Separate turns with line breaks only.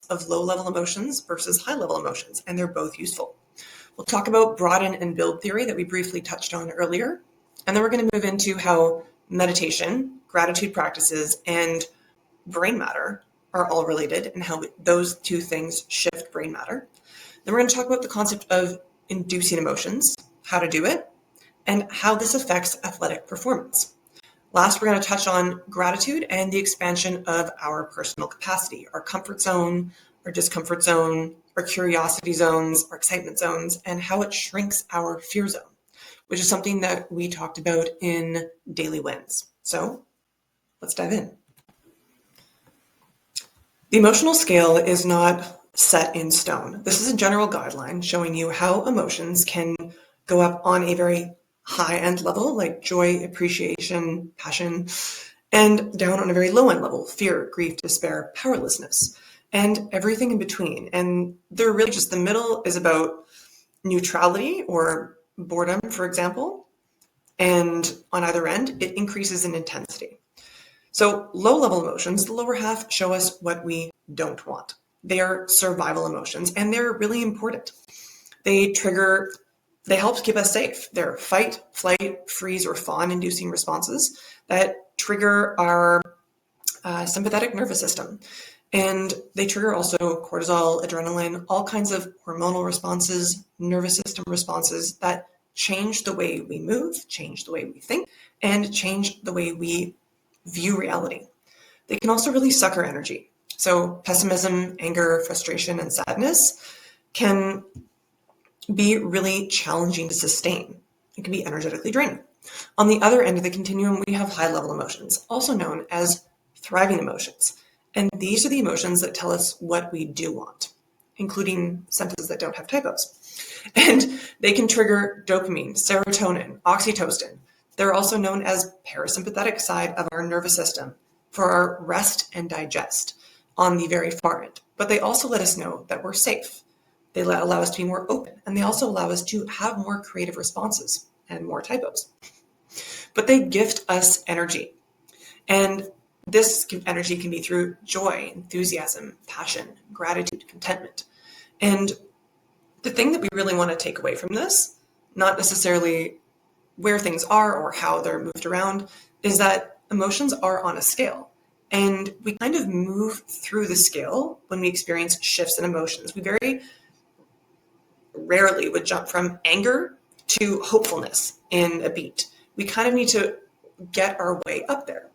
of low-level emotions versus high-level emotions, and they're both useful. We'll talk about broaden and build theory that we briefly touched on earlier, and then we're going to move into how meditation, gratitude practices, and brain matter are all related and how those two things shift brain matter. Then we're going to talk about the concept of inducing emotions, how to do it, and how this affects athletic performance. Last, we're going to touch on gratitude and the expansion of our personal capacity, our comfort zone, our discomfort zone, our curiosity zones, our excitement zones, and how it shrinks our fear zone, which is something that we talked about in Daily Wins. So let's dive in. The emotional scale is not set in stone. This is a general guideline showing you how emotions can go up on a very high-end level, like joy, appreciation, passion, and down on a very low-end level, fear, grief, despair, powerlessness, and everything in between. And they're really just, the middle is about neutrality or boredom, for example, and on either end, it increases in intensity. So low-level emotions, the lower half, show us what we don't want. They are survival emotions, and they're really important. They help keep us safe. They're fight, flight, freeze, or fawn-inducing responses that trigger our sympathetic nervous system. And they trigger also cortisol, adrenaline, all kinds of hormonal responses, nervous system responses that change the way we move, change the way we think, and change the way we view reality. They can also really suck our energy. So pessimism, anger, frustration, and sadness can be really challenging to sustain. It can be energetically draining. On the other end of the continuum, we have high-level emotions, also known as thriving emotions. And these are the emotions that tell us what we do want, including sentences that don't have typos. And they can trigger dopamine, serotonin, oxytocin. They're also known as parasympathetic side of our nervous system for our rest and digest on the very far end. But they also let us know that we're safe. They allow us to be more open, and they also allow us to have more creative responses and more typos. But they gift us energy. And this energy can be through joy, enthusiasm, passion, gratitude, contentment. And the thing that we really want to take away from this, not necessarily where things are or how they're moved around, is that emotions are on a scale. And we kind of move through the scale when we experience shifts in emotions. We very rarely would jump from anger to hopefulness in a beat. We kind of need to get our way up there.